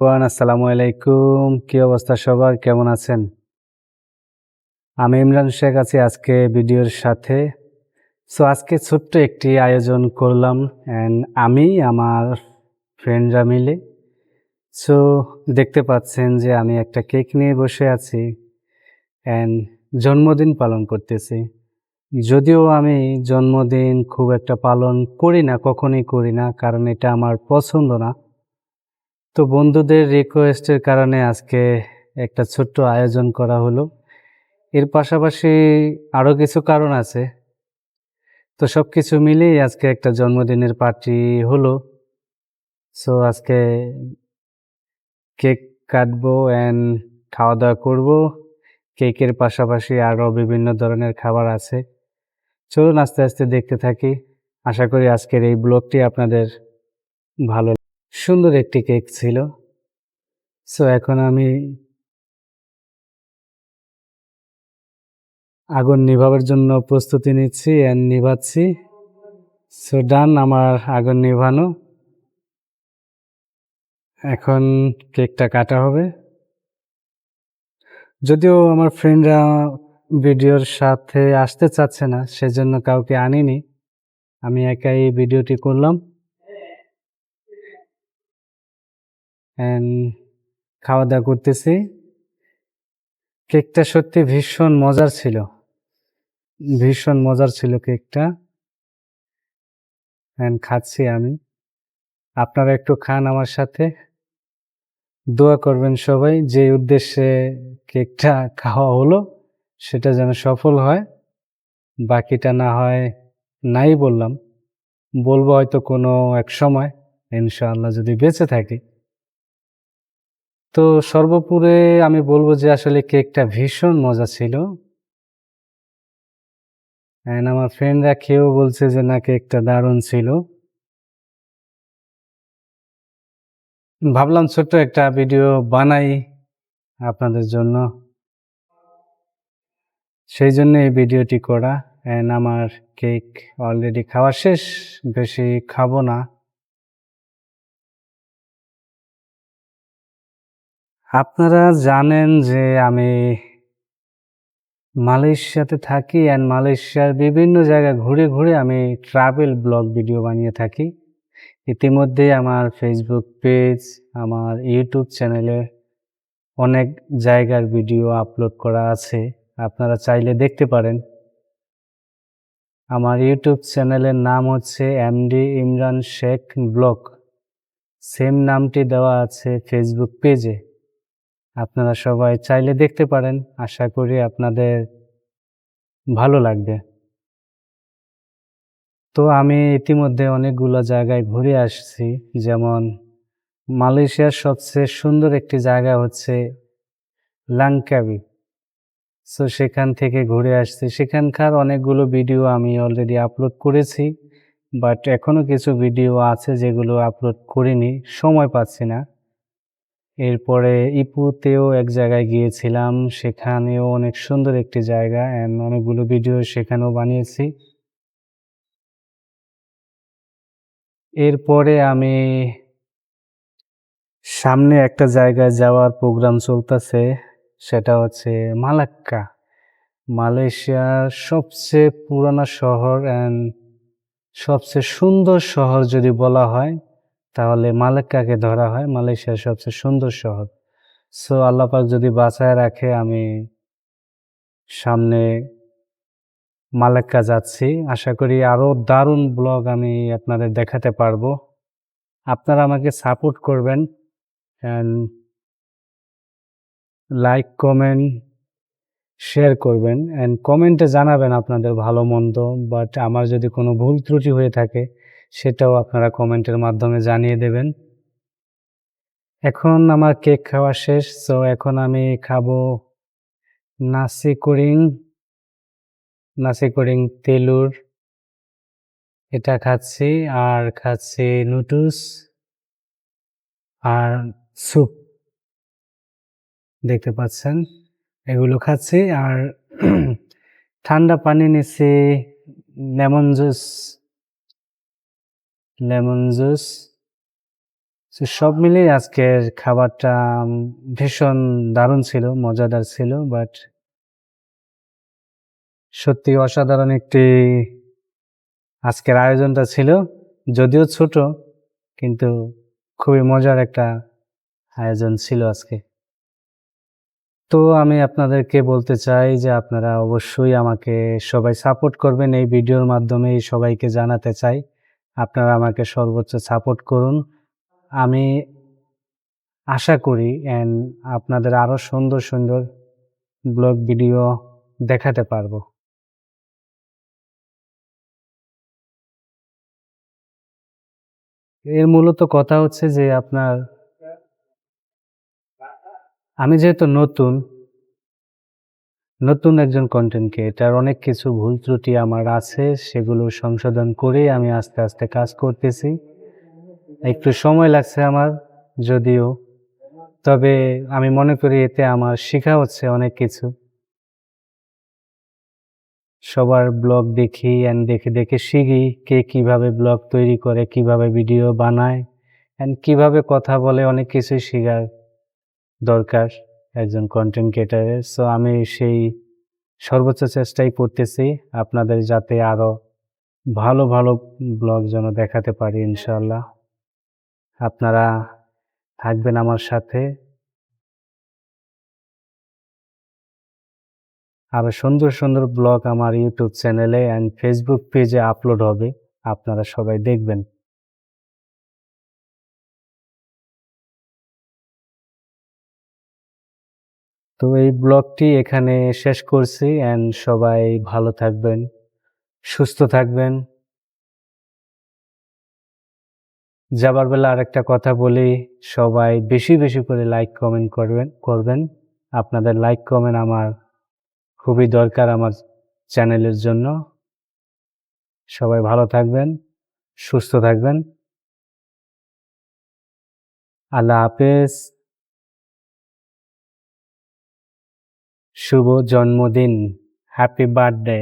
আসসালামু আলাইকুম। কি অবস্থা সবার? কেমন আছেন? আমি ইমরান শেখ আছি আজকে ভিডিওর সাথে। আজকে ছোট্ট একটি আয়োজন করলাম আমি আমার ফ্রেন্ডরা মিলে। সো দেখতে পাচ্ছেন যে আমি একটা কেক নিয়ে বসে আছি অ্যান্ড জন্মদিন পালন করতেছি। যদিও আমি জন্মদিন খুব একটা পালন করি না, কখনোই করি না, কারণ এটা আমার পছন্দ না। তো বন্ধুদের রিকোয়েস্টের কারণে আজকে একটা ছোট্ট আয়োজন করা হলো। এর পাশাপাশি আরও কিছু কারণ আছে। তো সবকিছু মিলিয়েই আজকে একটা জন্মদিনের পার্টি হলো। আজকে কেক কাটবো অ্যান্ড খাওয়া-দাওয়া করবো। কেকের পাশাপাশি আরও বিভিন্ন ধরনের খাবার আছে। চলুন আস্তে, আস্তে দেখতে থাকি। আশা করি আজকের এই ব্লগটি আপনাদের ভালো সুন্দর একটি কেক ছিল। এখন আমি আগুন নিভাবার জন্য প্রস্তুতি নিচ্ছি অ্যান্ড নিভাচ্ছি। ডান, আমার আগুন নিভানো। এখন কেকটা কাটা হবে। যদিও আমার ফ্রেন্ডরা ভিডিওর সাথে আসতে চাচ্ছে না, সেজন্য কাউকে আনিনি। আমি একাই এই ভিডিওটি করলাম অ্যান্ড খাওয়া-দাওয়া করতেছি। কেকটা সত্যি ভীষণ মজার ছিল। ভীষণ মজার ছিল কেকটা অ্যান্ড খাচ্ছি আমি। আপনারা একটু খান আমার সাথে। দোয়া করবেন সবাই, যে উদ্দেশ্যে কেকটা খাওয়া হলো সেটা যেন সফল হয়। বাকিটা না হয় নাই বললাম। বলবো হয়তো কোনো এক সময়, ইনশাআল্লাহ যদি বেঁচে থাকি। তো সর্বোপরি আমি বলবো যে আসলে কেকটা ভীষণ মজা ছিল। অ্যান্ড আমার ফ্রেন্ডরা খেয়েও বলছে যে না, কেকটা দারুণ ছিল। ভাবলাম ছোট্ট একটা ভিডিও বানাই আপনাদের জন্য। সেই জন্য এই ভিডিওটি করা। অ্যান্ড আমার কেক অলরেডি খাওয়া শেষ। বেশি খাবো না। আপনারা জানেন যে আমি মালয়েশিয়াতে থাকি অ্যান্ড মালয়েশিয়ার বিভিন্ন জায়গায় ঘুরে, ঘুরে আমি ট্রাভেল ব্লগ ভিডিও বানিয়ে থাকি। ইতিমধ্যেই আমার ফেসবুক পেজ, আমার ইউটিউব চ্যানেলে অনেক জায়গার ভিডিও আপলোড করা আছে। আপনারা চাইলে দেখতে পারেন। আমার ইউটিউব চ্যানেলের নাম হচ্ছে MD Imran Sheikh blog. Same নামটি দেওয়া আছে ফেসবুক পেজে। আপনারা সবাই চাইলে দেখতে পারেন। আশা করি আপনাদের ভালো লাগবে। তো আমি ইতিমধ্যে অনেকগুলো জায়গায় ঘুরে আসছি। যেমন মালয়েশিয়ার সবচেয়ে সুন্দর একটি জায়গা হচ্ছে লাংকাবি। সেখান থেকে ঘুরে আসছি। সেখানকার অনেকগুলো ভিডিও আমি অলরেডি আপলোড করেছি। বাট এখনো কিছু ভিডিও আছে যেগুলো আপলোড করিনি, সময় পাচ্ছি না। এরপরে ইপুতেও এক জায়গায় গিয়েছিলাম। সেখানেও অনেক সুন্দর একটি জায়গা অ্যান্ড অনেকগুলো ভিডিও সেখানেও বানিয়েছি। এরপরে আমি সামনে একটা জায়গায় যাওয়ার প্রোগ্রাম চলতেছে। সেটা হচ্ছে মালাক্কা। মালয়েশিয়ার সবচেয়ে পুরানো শহর অ্যান্ড সবচেয়ে সুন্দর শহর যদি বলা হয়, তাহলে মালাক্কাকে ধরা হয় মালয়েশিয়ার সবচেয়ে সুন্দর শহর। আল্লাহ পাক যদি বাঁচায় রাখে, আমি সামনে মালাক্কা যাচ্ছি। আশা করি আরও দারুণ ব্লগ আমি আপনাদের দেখাতে পারবো। আপনারা আমাকে সাপোর্ট করবেন অ্যান্ড লাইক, কমেন্ট, শেয়ার করবেন অ্যান্ড কমেন্টে জানাবেন আপনাদের ভালো মন্দ। বাট আমার যদি কোনো ভুল ত্রুটি হয়ে থাকে, সেটাও আপনারা কমেন্টের মাধ্যমে জানিয়ে দেবেন। এখন আমার কেক খাওয়া শেষ। এখন আমি খাবো নাসি কুরিং তেলুর। এটা খাচ্ছি আর খাচ্ছি নুডলস আর স্যুপ। দেখতে পাচ্ছেন, এগুলো খাচ্ছি আর ঠান্ডা পানি নিচ্ছি, লেমন জুস। তো সব মিলিয়ে আজকের খাবারটা ভীষণ দারুণ ছিল, মজাদার ছিল। বাট সত্যি অসাধারণ একটি আজকের আয়োজনটা ছিল। যদিও ছোট, কিন্তু খুবই মজার একটা আয়োজন ছিল আজকে। তো আমি আপনাদেরকে বলতে চাই যে আপনারা অবশ্যই আমাকে সবাই সাপোর্ট করবেন। এই ভিডিওর মাধ্যমেই সবাইকে জানাতে চাই, আপনারা আমাকে সর্বোচ্চ সাপোর্ট করুন। আমি আশা করি আপনাদের আরো সুন্দর, সুন্দর ব্লগ ভিডিও দেখাতে পারবো। এর মূলত কথা হচ্ছে যে আমি যেহেতু নতুন একজন কনটেন্ট ক্রিয়েটর, অনেক কিছু ভুল ত্রুটি আমার আছে, সেগুলো সংশোধন করেই আমি আস্তে, আস্তে কাজ করতেছি। একটু সময় লাগছে আমার যদিও, তবে আমি মনে করি এতে আমার শেখা হচ্ছে অনেক কিছু। সবার ব্লগ দেখি দেখে, দেখে শিখি কে কিভাবে ব্লগ তৈরি করে, কিভাবে ভিডিও বানায় কিভাবে কথা বলে, অনেক কিছুই শেখার দরকার একজন কনটেন্ট ক্রিয়েটরের। সো আমি সেই সর্বোচ্চ চেষ্টাই করতেছি আপনাদের যাতে আরো ভালো, ভালো ব্লগ যেন দেখাতে পারি ইনশাআল্লাহ। আপনারা থাকবেন আমার সাথে। আরো সুন্দর, সুন্দর ব্লগ আমার ইউটিউব চ্যানেলে ফেসবুক পেজে আপলোড হবে। আপনারা সবাই দেখবেন। তো এই ব্লগটি এখানে শেষ করছি সবাই ভালো থাকবেন, সুস্থ থাকবেন। যাবার বেলা আরেকটা কথা বলি, সবাই বেশি, বেশি করে লাইক কমেন্ট করবেন। আপনাদের লাইক কমেন্ট আমার খুবই দরকার আমার চ্যানেলের জন্য। সবাই ভালো থাকবেন, সুস্থ থাকবেন। আল্লাহ হাফেজ। শুভ জন্মদিন। Happy birthday.